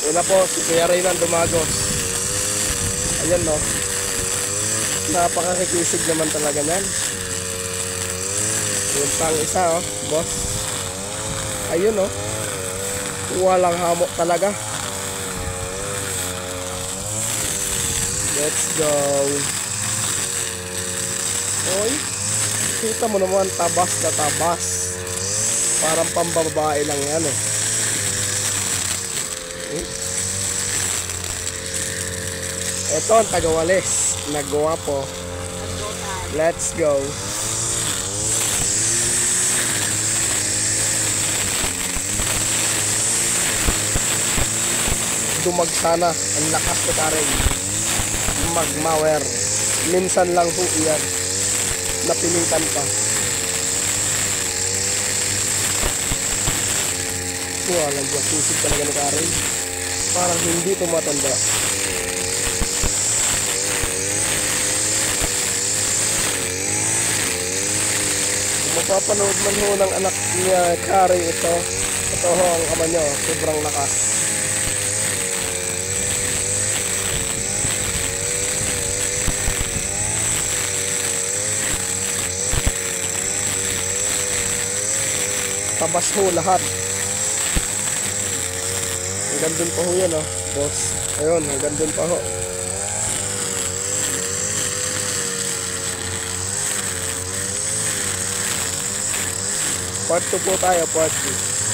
Yun na po, si Kuya Raylan Dumagos. Ayan no. Napakakikisig naman talaga yan. Yung pang isa oh, boss. Ayun oh. Walang hamok talaga. Let's go. Oy. Kita mo naman, tabas na tabas. Parang pambabae lang yan eh. Ito ang tagawalis. Nagawa po. Let's go. Dumag sana. Ang lakas na taring magmawer. Minsan lang po iyan. Napilitan pa. Walang sisig talaga ni Karen. Parang hindi tumatanda. Kung mapapanood man ho ng anak niya Karen ito ho ang ama niya. Sobrang lakas. Tabas ho lahat. Hanggang dun pa ho yan oh, boss. Ayun, hanggang dun pa ho. Part 2 po tayo, part 2.